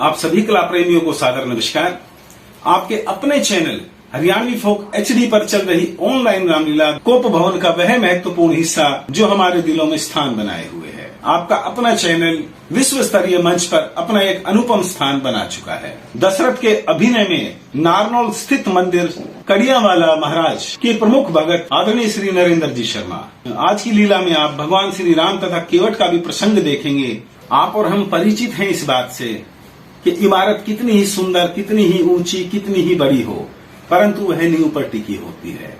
आप सभी कला प्रेमियों को सादर नमस्कार। आपके अपने चैनल हरियाणवी फोक एचडी पर चल रही ऑनलाइन रामलीला कोप भवन का वह महत्वपूर्ण हिस्सा जो हमारे दिलों में स्थान बनाए हुए है। आपका अपना चैनल विश्व स्तरीय मंच पर अपना एक अनुपम स्थान बना चुका है। दशरथ के अभिनय में नारनौल स्थित मंदिर कड़ियावाला महाराज के प्रमुख भगत आदरणीय श्री नरेंद्र जी शर्मा। आज की लीला में आप भगवान श्री राम तथा केवट का भी प्रसंग देखेंगे। आप और हम परिचित हैं इस बात से कि इमारत कितनी ही सुंदर, कितनी ही ऊंची, कितनी ही बड़ी हो, परंतु वह नींव पर टिकी होती है।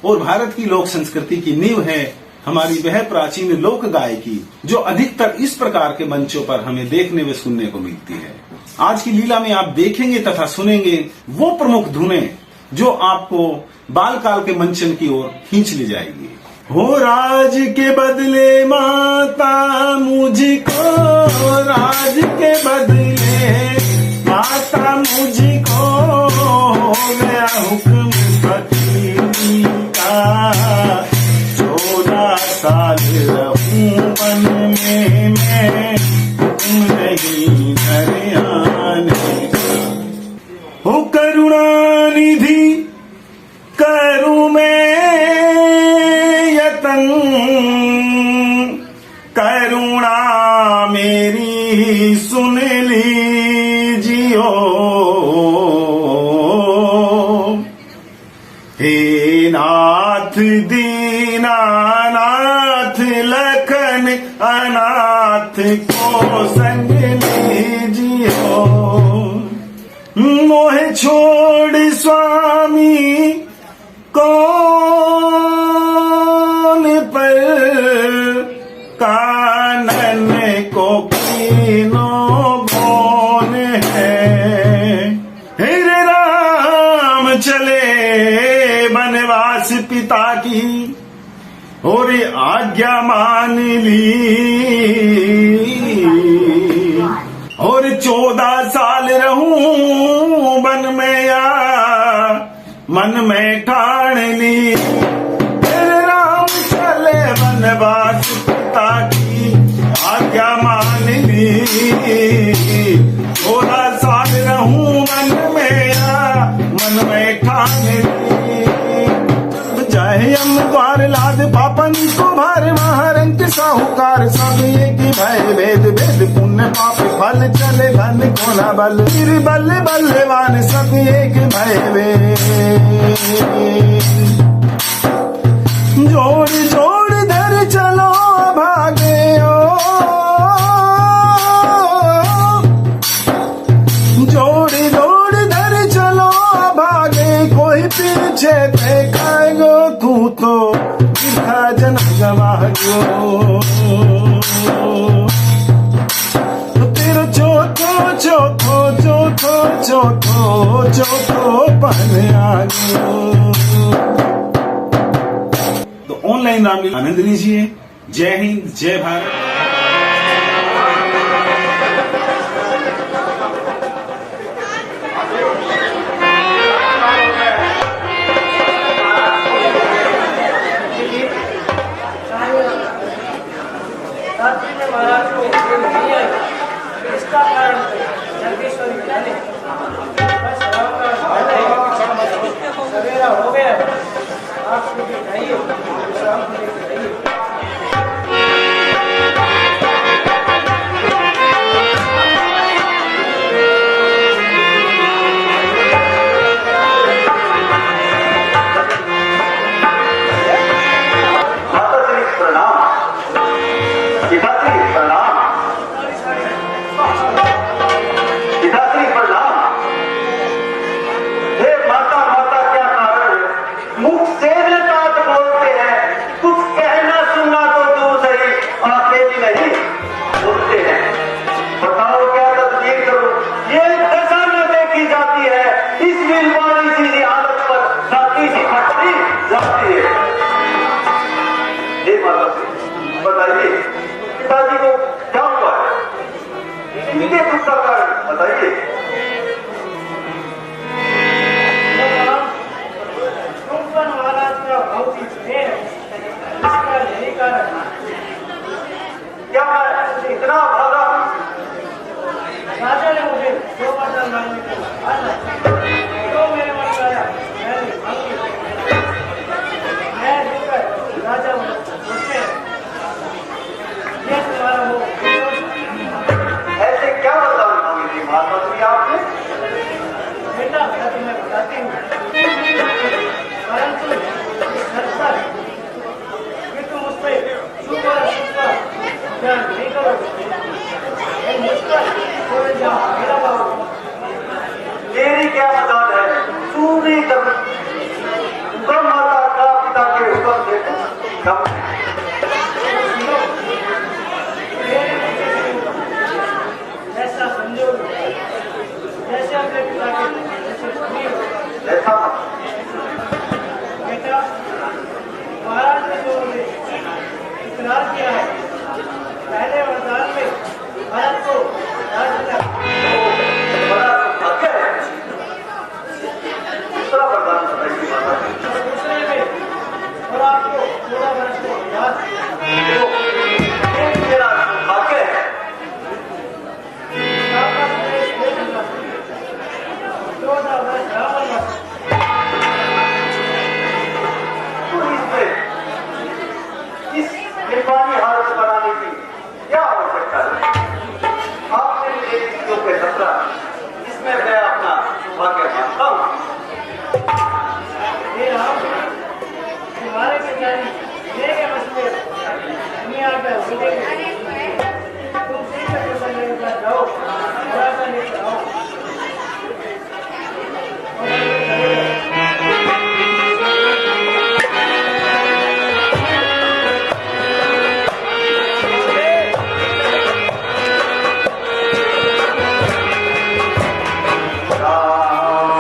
और भारत की लोक संस्कृति की नींव है हमारी वह प्राचीन लोक गायकी जो अधिकतर इस प्रकार के मंचों पर हमें देखने व सुनने को मिलती है। आज की लीला में आप देखेंगे तथा सुनेंगे वो प्रमुख धुनें जो आपको बालकाल के मंचन की ओर खींच ले जाएगी। हो राज के बदले माता मुझको, राज के बदले माता मुझको, हो गया हुक्म फकीरी का। 14 साल रहूं मन में मैं, तुम नहीं घर आने का। हो करुणा निधि करूं मैं यतन, करुणा मेरी सुन लीजियो। हे नाथ दीनानाथ लखन अनाथ को संग लीजियो। मोह छोड़ स्वामी कौन पर, कानन को कीनो कौन है। हे राम चले बनवास पिता की, और आज्ञा मान ली, और 14 साल रहूं वन में या मन में ठान ली। फिर राम चले बनवास पिता की, आज्ञा मान ली। 14 साल रहूं मन में या मन में ठान ली। चाहे हम द्वार लाद पापन को भार, महारंक साहूकार सब एक भय वेद, वेद पुण्य पाप फल चले धन को न बल, गिर बल बल्लेवान सब एक भय वे। जोड़ जोड़ धर चलो भागे ओ, जोड़ जोड़ धर चलो भागे, कोई पीछे देखाएगो तू तो दिखा जन गवागो। तेरो चौथो चौथो चौथो चौथो चौथो पन आ गयो। तो ऑनलाइन रामलीला आनंद लीजिए। जय हिंद, जय भारत। महाराज को इसका कारण जगदीश्वरी पहले सवेरा हो गया, आप जाइए शाम को जाइए। मांगने को आना जो मेरे मन में आया मैंने मांगी। मैं देकर राजा बोलते ये तुम्हारा हो। ऐसे क्या वरदान मांगी थी महात्मा जी आपने? बेटा मैं तुम्हें बताती हूँ, परंतु इस शर्त पर कि तुम उस पर शुभ और अशुभ का ध्यान नहीं करोगे। मुझ पर थोड़े जहाँ मेरा बाबू तेरी क्या मदद है? तू भी तब गौ माता का पिता के हुक्म से तब सुनो, मेरे पीछे से जैसा समझो, जैसे अपने पिता के जैसे सुनी हो। ऐसा बेटा महाराज ने जो मुझे इकरार किया है, पहले वरदान में भारत को राज्य दिया, बड़ा भाग्य है। दूसरा वरदान बताइए माता जी। और दूसरे में और आपको 16 वर्ष को याद ये मेरा भाग्य है। आपका प्रदेश ले लूंगा, 14 वर्ष रावण वर्ष। तू इसमें इस निर्वाणी हालत बनाने की क्या आवश्यकता है? आपने मुझे चीजों पे सपना, इसमें मैं अपना भाग्य मानता हूँ। ये राम तुम्हारे पिताजी मेरे बस में दुनिया का मिलेंगे। तुम ठीक है तो मेरे पास जाओ, राजा लेकर आओ। और चले जाओ। राम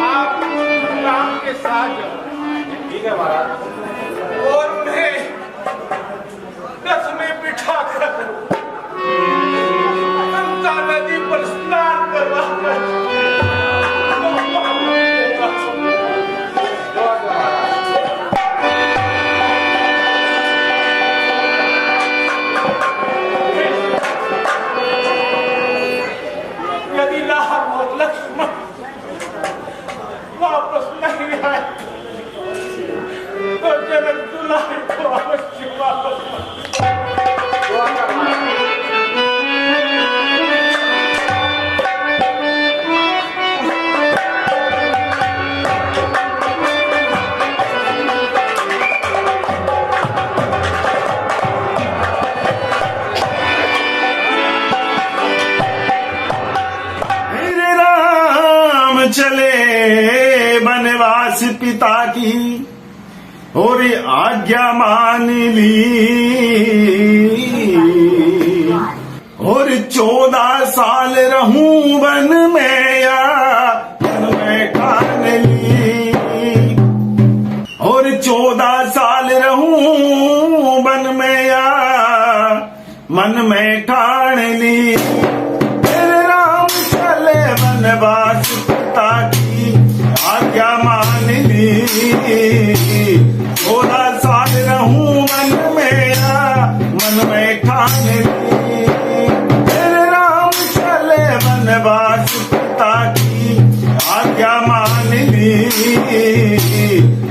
आप राम के साथ जाओ। ठीक है महाराज। और उन्हें रथ में बिठा कर गंगा नदी पर स्नान करवाकर यदि लाहर और लक्ष्मण वापस नहीं आए तो जनक दुलारी को अवश्य वापस मेरे राम चले बनवास पिता की और आज्ञा मान ली और 14 साल रहूं वन में या वन में ठान ली और 14 साल रहूं वन में या मन में ठान ली। मेरे राम चले बनवास पिता की आज्ञा मान ली 14 साल रहूं मन में या मन में ठान ली। मेरे राम चले बनवास पिता की आज्ञा मान ली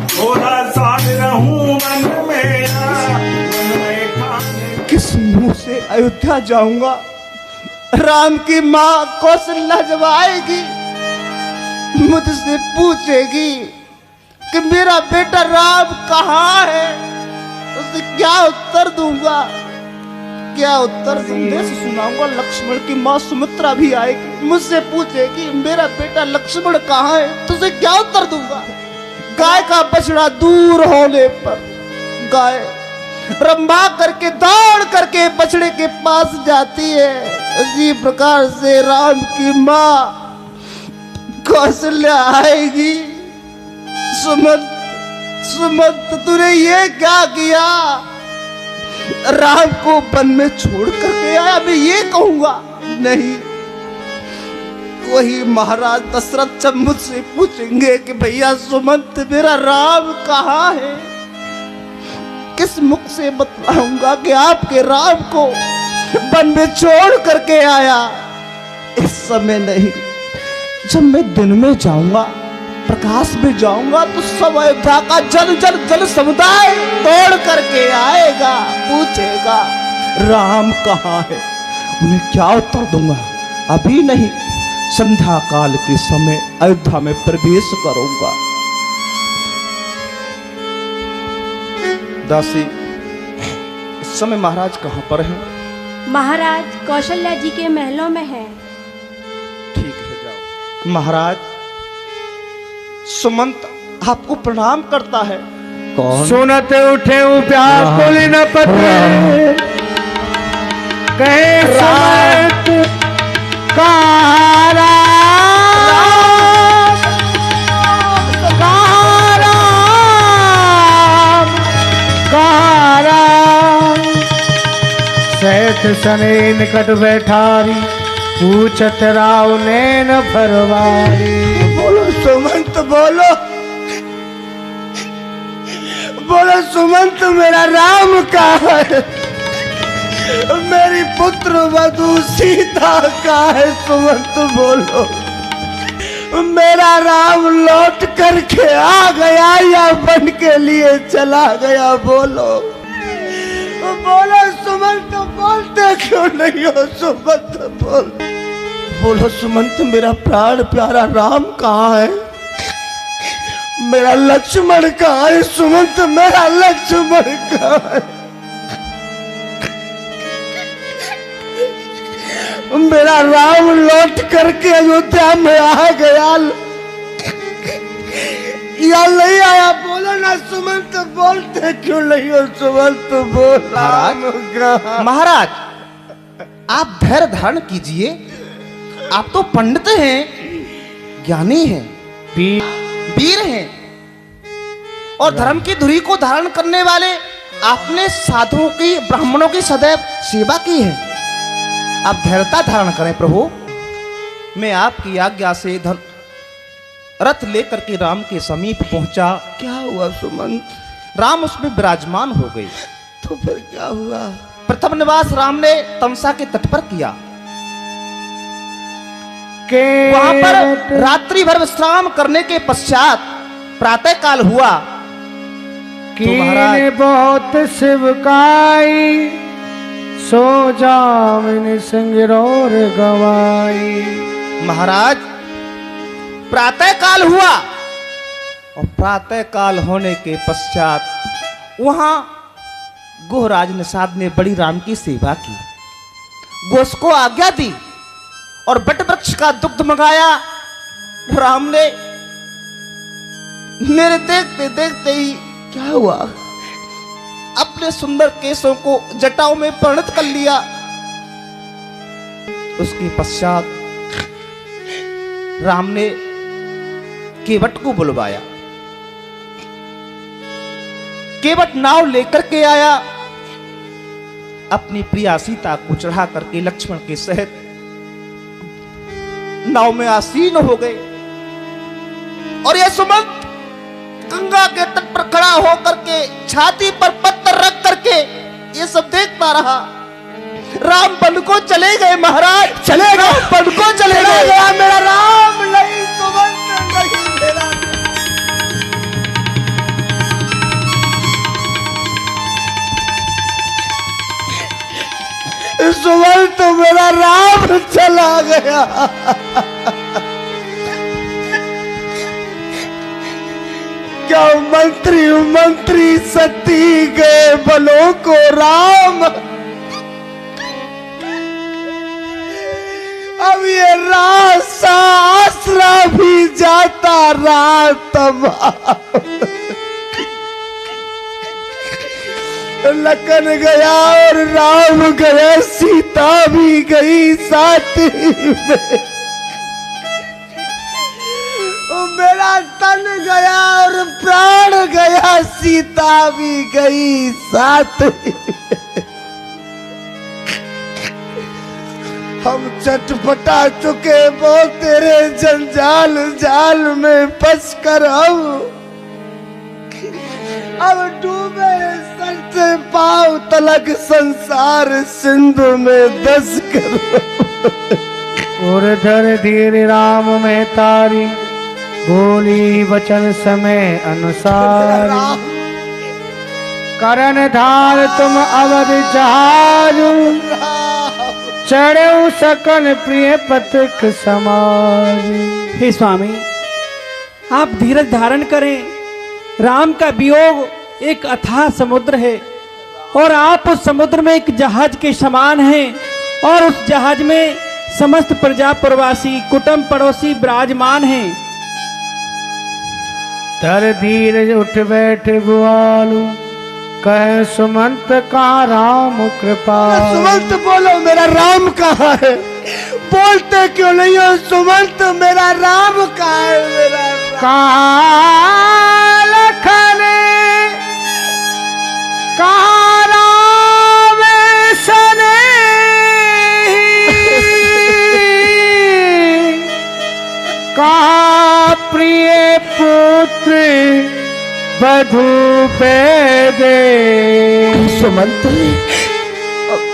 14 साल रहूं मन में या मन में ठान ली। किस मुंह से अयोध्या जाऊंगा? राम की माँ कौशल्या जब आएगी मुझसे पूछेगी कि मेरा बेटा राम कहाँ है, उसे क्या उत्तर दूंगा? क्या उत्तर संदेश सुनाऊंगा? लक्ष्मण की माँ सुमित्रा भी आएगी, मुझसे पूछेगी मेरा बेटा लक्ष्मण कहाँ है, तुझे क्या उत्तर दूंगा? गाय का बछड़ा दूर होने पर गाय रंभा करके दौड़ करके बछड़े के पास जाती है, उसी प्रकार से राम की माँ कौशल्या आएगी। सुमंत सुमंत तूने ये क्या किया? राम को वन में छोड़ करके आया। मैं ये कहूंगा नहीं, वही महाराज दशरथ जब मुझसे पूछेंगे कि भैया सुमंत मेरा राम कहाँ है, किस मुख से बतलाऊंगा कि आपके राम को वन में छोड़ करके आया? इस समय नहीं, जब मैं दिन में जाऊंगा, प्रकाश में जाऊंगा तो सब अयोध्या का जन समुदाय दौड़ करके आएगा, पूछेगा राम कहाँ है। उन्हें क्या उत्तर दूंगा? अभी नहीं, संध्या काल के समय अयोध्या में प्रवेश करूंगा। दासी, इस समय महाराज कहाँ पर हैं? महाराज कौशल्या जी के महलों में है। ठीक है, जाओ। महाराज, सुमंत आपको प्रणाम करता है। कौन? सुनते उठे व्याकुल न पत्र कहे सुमंत कारा सैथ सने निकट बैठारी पूछत राव नैन भरवारी। बोलो सुमंत, बोलो बोलो सुमंत, मेरा राम कहाँ है? मेरी पुत्र वधू सीता कहाँ है? सुमंत बोलो, मेरा राम लौट करके आ गया या वन के लिए चला गया? बोलो बोलो सुमंत, बोलते क्यों नहीं हो? सुमंत बोलो सुमंत, मेरा प्राण प्यारा राम कहाँ है? मेरा लक्ष्मण कहाँ है? सुमंत, मेरा लक्ष्मण कहाँ है? मेरा राम लौट करके अयोध्या में आ गया या नहीं आया? बोलो ना सुमंत, बोलते क्यों नहीं हो सुमंत? बोल। महाराज आप धैर्य धारण कीजिए, आप तो पंडित हैं, ज्ञानी हैं, वीर हैं और धर्म की धुरी को धारण करने वाले आपने साधुओं की, ब्राह्मणों की सदैव सेवा की है। आप धैर्यता धारण करें प्रभु। मैं आपकी आज्ञा से रथ लेकर के राम के समीप पहुंचा। क्या हुआ सुमंत? राम उसमें विराजमान हो गए। तो फिर क्या हुआ? प्रथम निवास राम ने तमसा के तट पर किया। वहां पर रात्रि भर विश्राम करने के पश्चात प्रातः काल हुआ तो महाराज बहुत शिवकाई सो जामिन संगरोर गवाई। महाराज प्रातः काल हुआ और प्रातः काल होने के पश्चात वहां गोहराज निषाद ने बड़ी राम की सेवा की। गोस को आज्ञा दी और बट वृक्ष का दुग्ध मंगाया। राम ने मेरे देखते देखते ही क्या हुआ? अपने सुंदर केसों को जटाओं में परिणत कर लिया। उसके पश्चात राम ने केवट को बुलवाया। केवट नाव लेकर के आया, अपनी प्रिया सीता को चढ़ा करके लक्ष्मण के सहित नाव में आसीन हो गए। और यह सुमंत गंगा के तट पर खड़ा होकर के छाती पर पत्थर रख करके ये सब देखता रहा। राम वन को चले गए महाराज, चले गए? वन को चले गए। गया मेरा राम नहीं, सुमंत नहीं मेरा। सुमंत मेरा राम चला गया। क्या मंत्री सती गए बलों को राम? अब ये रासा आसरा भी जाता रात तबाह। लखन गया और राम गया, सीता भी गई साथ में। मेरा तन गया और प्राण गया, सीता भी गई साथ में। हम चटपटा चुके वो तेरे जंजाल जाल में फंस कर अब डूबे सर से पांव तलक संसार सिंधु में दस कर। और धर धीर राम में तारी बोली वचन समय अनुसार। करण धार तुम अवध जहाज चढ़े सकल प्रिय पथिक समाज। हे स्वामी, आप धीरज धारण करें। राम का वियोग एक अथाह समुद्र है और आप उस समुद्र में एक जहाज के समान हैं और उस जहाज में समस्त प्रजा प्रवासी कुटुंब पड़ोसी विराजमान हैं। धर धीर उठ बैठ गुआलू कह सुमंत कहाँ राम कृपा। सुमंत बोलो मेरा राम कहाँ है? बोलते क्यों नहीं हो सुमंत? मेरा राम कहाँ है? मेरा कहाँ लखन कहाँ राम सने कहाँ प्रिय पुत्र बधू पे दे। सुमंत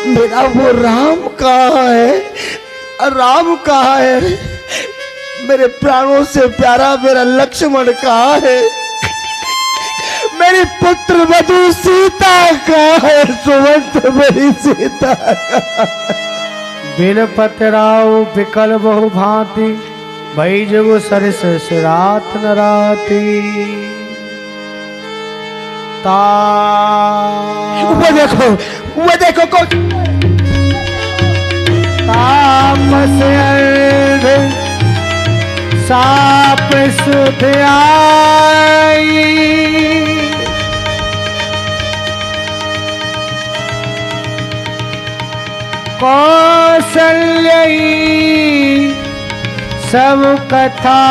मेरा वो राम कहाँ है? राम कहाँ है? मेरे प्राणों से प्यारा मेरा लक्ष्मण कहाँ है? मेरी पुत्र वधू सीता कहाँ है? सुमंत मेरी सीता बिल पतराव विकल बहु भांति भई जगो सरस सिरात न राती। वो देखो तामस अर्ध साप सुध आई। कौशल्यई सब कथा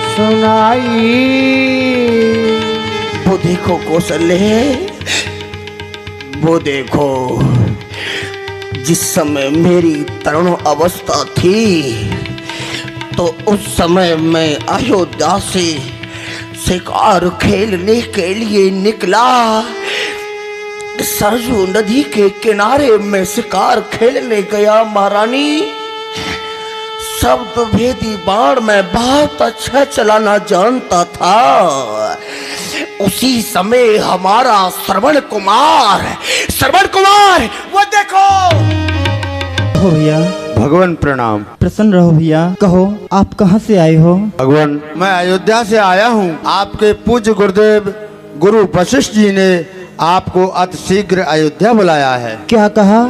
सुनाई। वो देखो कौशल्य, वो देखो, जिस समय मेरी तरुण अवस्था थी तो उस समय मैं अयोध्या से शिकार खेलने के लिए निकला। सरजू नदी के किनारे में शिकार खेलने गया महारानी। शब्द भेदी बाण में बहुत अच्छा चलाना जानता था। उसी समय हमारा श्रवण कुमार वो देखो। हो भैया, भगवान प्रणाम। प्रसन्न रहो भैया। कहो आप कहाँ से आए हो? भगवान, मैं अयोध्या से आया हूँ। आपके पूज्य गुरुदेव गुरु वशिष्ठ जी ने आपको अति शीघ्र अयोध्या बुलाया है। क्या कहा?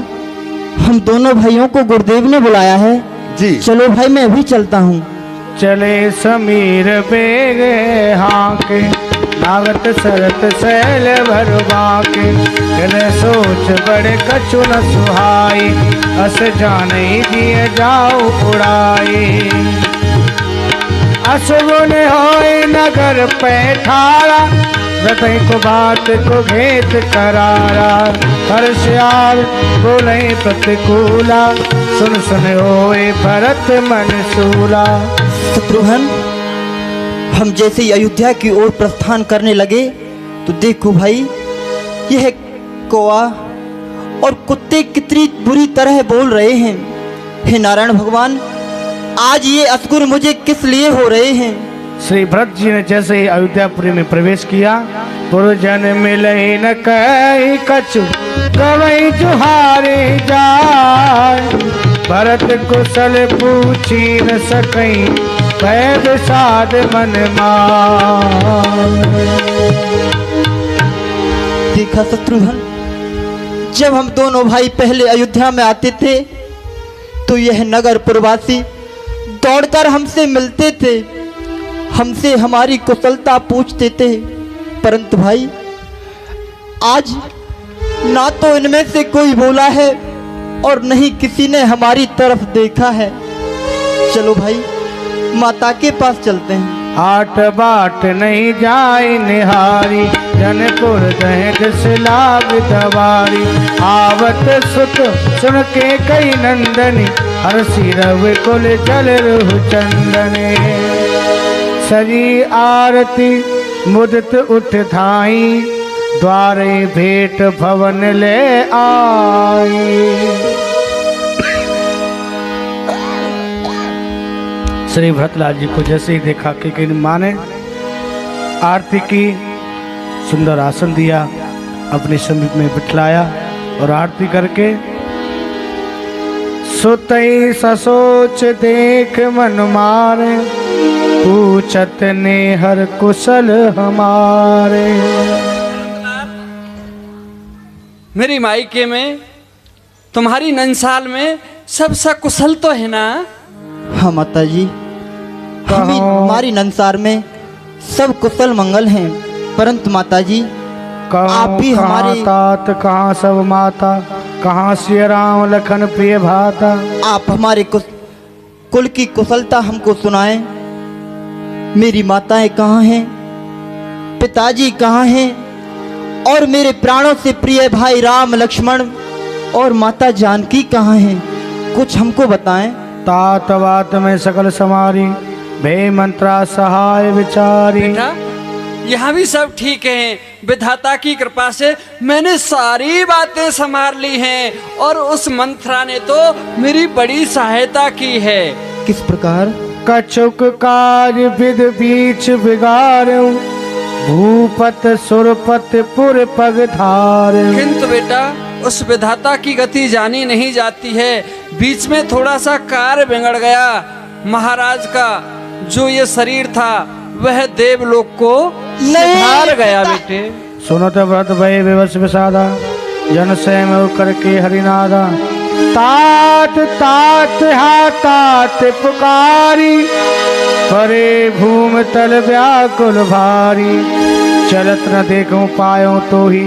हम दोनों भाइयों को गुरुदेव ने बुलाया है? जी। चलो भाई, मैं अभी चलता हूँ। चले समीर बेग हाके, नागत सरत सैल भरवा के, चले सोच बड़े कछु न सुहाई, अस जाने दिए जाओ उड़ाई। अशुभ होए नगर पैठारा, रतई को बात को घेत करारा, हर्षयाल बोले प्रतिकूला, सुन सुन होए भरत मन सूला। शत्रुघ्न, हम जैसे ही अयोध्या की ओर प्रस्थान करने लगे तो देखो भाई, यह कौआ और कुत्ते कितनी बुरी तरह बोल रहे हैं। हे नारायण भगवान, आज ये असुर मुझे किस लिए हो रहे हैं? श्री भरत जी ने जैसे ही अयोध्यापुरी में प्रवेश किया, पुरजन मिले न कही कछु, गवई जुहारे जाय, भरत कुशल पूछी न सकई, भय विषाद मन मार। देखा शत्रुघ्न, जब हम दोनों भाई पहले अयोध्या में आते थे तो यह नगर पुरवासी दौड़कर हमसे मिलते थे, हमसे हमारी कुशलता पूछते थे, परंतु भाई आज ना तो इनमें से कोई बोला है और नहीं किसी ने हमारी तरफ देखा है। चलो भाई, माता के पास चलते हैं। आठ बाट नहीं जाए निहारी, जनपुर दहेज से लाग दवारी, आवत सुत सुन के कई नंदनी, हरसी रवि कुल जल रुह चंदने, सजी आरती मुदित उठ धाई, द्वारे भेंट भवन ले आई। श्री भरतलाल जी को जैसे ही देखा कि माँ ने आरती की, सुंदर आसन दिया, अपने समीप में बिठलाया और आरती करके सुतई ससोच देख मन मारे, पूछत ने हर कुशल हमारे। मेरी मायके में, तुम्हारी नंसाल में सब सकुशल तो है ना? हाँ माता जी, हमारी नंसार में सब कुशल मंगल हैं, परंतु माता जी आप भी हमारे तात, कहाँ सब माता, कहाँ श्री राम लखन प्रिय भाता। आप हमारे कुल की कुशलता हमको सुनाएं। मेरी माताएं कहाँ हैं, पिताजी कहाँ हैं, और मेरे प्राणों से प्रिय भाई राम लक्ष्मण और माता जानकी कहाँ हैं? कुछ हमको बताएं। तात वात में सकल समारी, भे मंत्रा सहाय विचारी। बेटा, यहाँ भी सब ठीक है। विधाता की कृपा से मैंने सारी बातें संभाल ली हैं और उस मंत्रा ने तो मेरी बड़ी सहायता की है। किस प्रकार? कछुक काज विध बीच बिगाड़ूं, भूपत सुरपत पुर पग धारूं। किंतु बेटा, उस विधाता की गति जानी नहीं जाती है। बीच में थोड़ा सा कार्य बिगड़ गया। महाराज का जो ये शरीर था वह देवलोक को सिधार गया। बेटे सुनत व्रत भय विवश विषादा, जन से में करके हरिनादा, तात तात हा तात पुकारी, परे भूम तल व्याकुल भारी। चलत न देखूं पायो तो ही,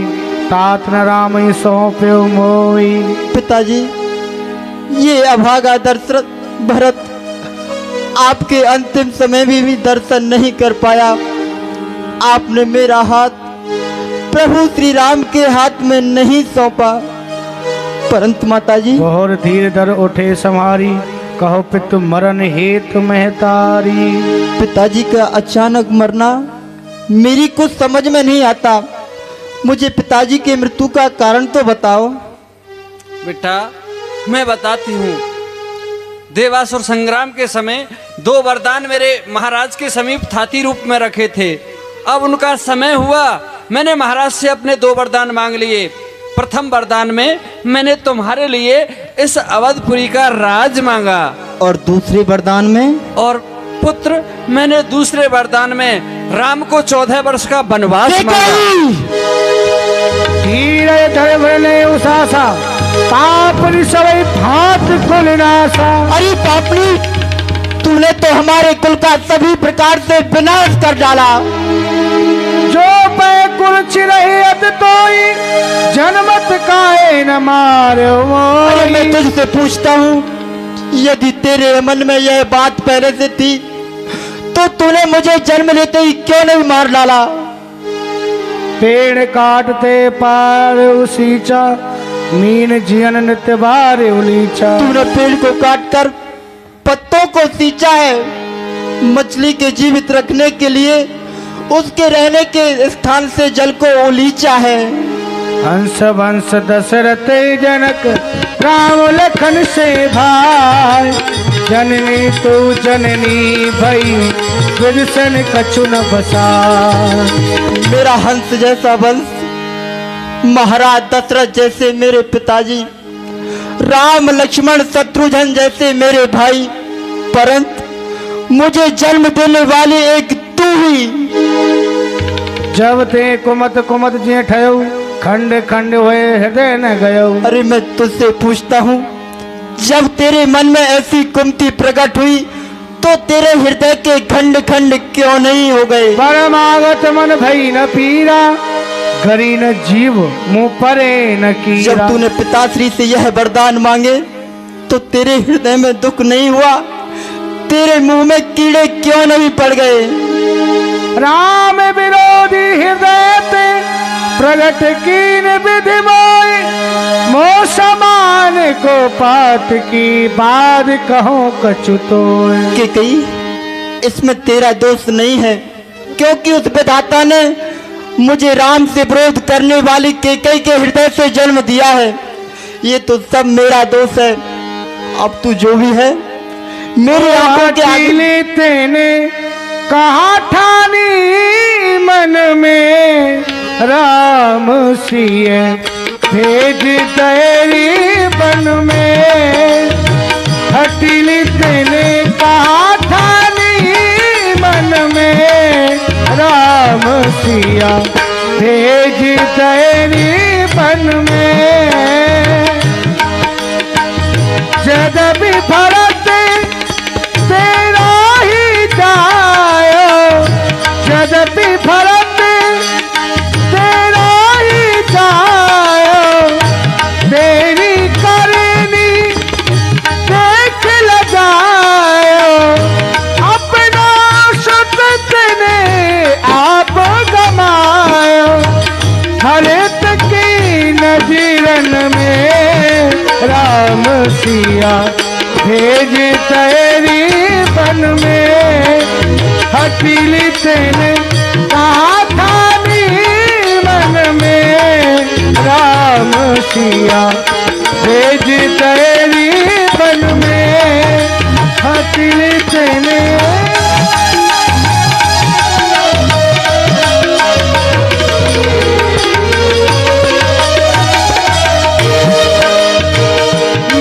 तात न राम ही सौंप्यो मोई। पिताजी, ये अभागा दशरथ भरत आपके अंतिम समय में भी दर्शन नहीं कर पाया। आपने मेरा हाथ प्रभु श्री राम के हाथ में नहीं सौंपा, परंतु माताजी बहुत धीर धर उठे संहारी, कहो पितु मरण हेतु महतारी। पिताजी का अचानक मरना मेरी कुछ समझ में नहीं आता। मुझे पिताजी के मृत्यु का कारण तो बताओ। बेटा मैं बताती हूँ। देवासुर संग्राम के समय 2 वरदान मेरे महाराज के समीप थाती रूप में रखे थे। अब उनका समय हुआ, मैंने महाराज से अपने 2 वरदान मांग लिए। प्रथम वरदान में मैंने तुम्हारे लिए इस अवधपुरी का राज मांगा, और दूसरे वरदान में? और पुत्र मैंने दूसरे वरदान में राम को 14 वर्ष का वनवास मांगा। धीरे धरे उसासा, पाप सवै भात कुल नासा। अरे पापनी, तूने तो हमारे कुल का सभी प्रकार से विनाश कर डाला। जो पै कुल चिरहियत तोई, जनमत काहे न मार्यो मोई। अरे मैं तुझसे पूछता हूँ, यदि तेरे मन में यह बात पहले से थी तो तूने मुझे जन्म लेते ही क्यों नहीं मार डाला? पेड़ काटते पार उसीचा, मीन जियन नित्य बार उलीचा। तूने पेड़ को काटकर पत्तों को सींचा है। मछली के जीवित रखने के लिए उसके रहने के स्थान से जल को उलीचा है। हंस वंश दशरथ जनक, राम लखन से भाई। जननी तू जननी भई, विरसन कछु न बसा। मेरा हंस जैसा वंश, महाराज दशरथ जैसे मेरे पिताजी, राम लक्ष्मण शत्रुघ्न जैसे मेरे भाई, परंतु मुझे जन्म देने वाली एक तू ही। जब ते कुमत कुमत जे ठयो, खंड खंड हुए हृदय न गयो। अरे मैं तुझसे पूछता हूँ, जब तेरे मन में ऐसी कुमति प्रकट हुई तो तेरे हृदय के खंड खंड क्यों नहीं हो गए? परमागत मन भई न पीरा, गरी न जीव मुँह परे न कीरा। जब तूने पिताश्री से यह वरदान मांगे तो तेरे हृदय में दुख नहीं हुआ? तेरे मुंह में कीड़े क्यों नहीं पड़ गए? राम विरोधी हृदय ते, प्रगट कीन विधि मोई। मोह समान को पात की, बात कहो कछु तोय। कि कही इसमें तेरा दोष नहीं है, क्योंकि उस विधाता ने मुझे राम से विरोध करने वाली केकई के हृदय से जन्म दिया है। ये तो सब मेरा दोष है। अब तू जो भी है, मेरे आंखों के आगे तेने कहा ठानी मन में, राम सिय भेज तेरी बन में। हटीली तेने कहा ठानी मन में, राम सिया भेज तेरी बन में। जदबि भरत तेरा ही जायो, जदबि भरत तेरा ही जायो। तेरी करनी देख लगायो, अपना सुत ने आप गमायो। हरित की नजरन में, राम सिया भेज तेरी बन में। हटीली तेने कहा ठानी मन में, राम सिया भेज तेरी बन में। हटीली तेने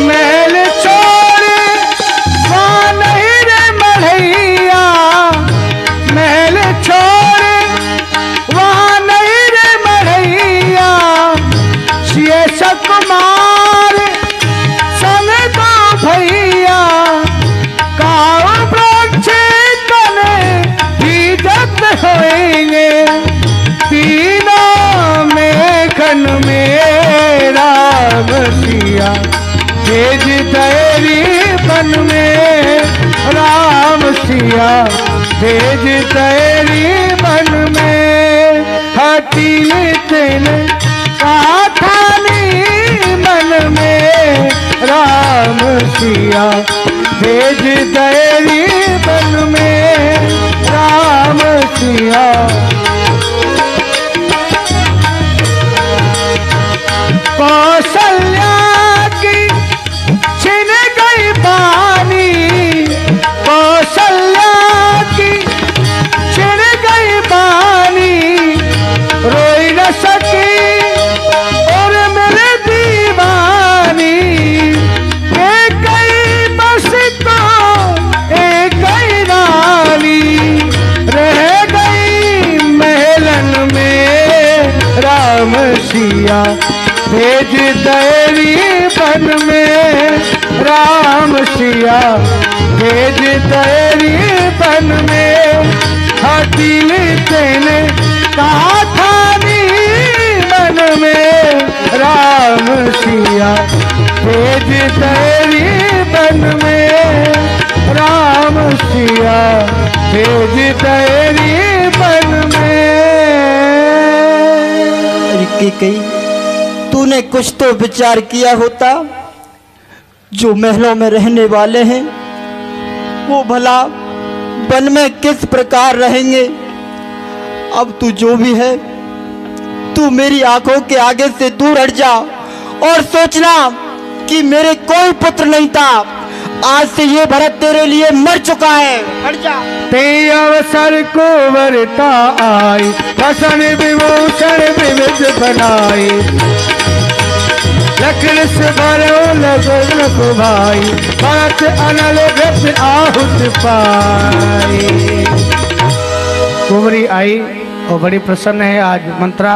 महल छोड़े वहाँ नहीं रे मढ़ैया, महल छोड़ सिया भेज तेरी मन में हटीन तेन काठानी मन में राम सिया भेज तेरी मन में राम सिया कौशल्या की छिन गई पानी कौशल्या की छिन गई पानी रोई न सकी और मेरे दीवानी एक गई बस तो एक गई रानी रह गई महलन में राम सिया भेज तेरी बन में राम सिया भेज तेरी बन में हटिल तेने कहा था नी मन में राम सिया भेज तेरी बन में राम सिया भेज तेरी बन में। कई तूने कुछ तो विचार किया होता, जो महलों में रहने वाले हैं वो भला वन में किस प्रकार रहेंगे। अब तू जो भी है, तू मेरी आंखों के आगे से दूर हट जा और सोचना कि मेरे कोई पुत्र नहीं था, आज से ये भरत तेरे लिए मर चुका है। हट जा। ते अवसर को वरता आई वसन विभूषण विविध बनाई लखन से भरो लगन को भाई भरत अनल व्रत आहुत पाई। कुंवरी आई और बड़ी प्रसन्न है आज मंत्रा।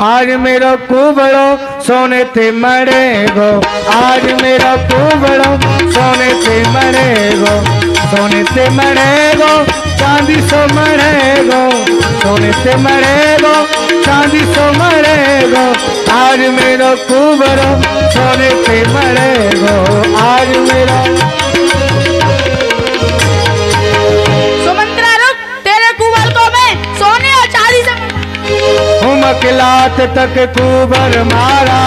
आज मेरा कुबड़ो सोने ते मरेगो आज मेरा कुबड़ो सोने ते मरेगो सोने ते मरेगो चांदी सो मरेगो सोने ते मरेगो चांदी सो मरेगो आज मेरा कुबड़ो सोने ते मरेगो आज मेरा। सुमंत्रा रुक, तेरे कुंवर को मैं सोने और चांदी से मकलात तक कुबर मारा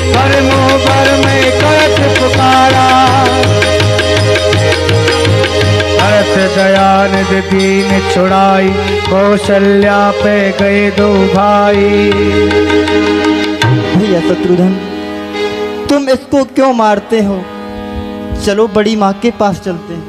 पर मुँह पर में करत पुकारा भरत दयानिध दीन छुड़ाई कौशल्या पे गए दो भाई। भैया शत्रुघ्न, तुम इसको क्यों मारते हो? चलो बड़ी माँ के पास चलते हैं।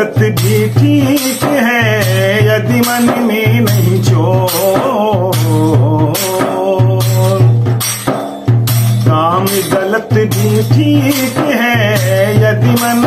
गलत भी ठीक है यदि मन में नहीं चोर। काम गलत भी ठीक है यदि मन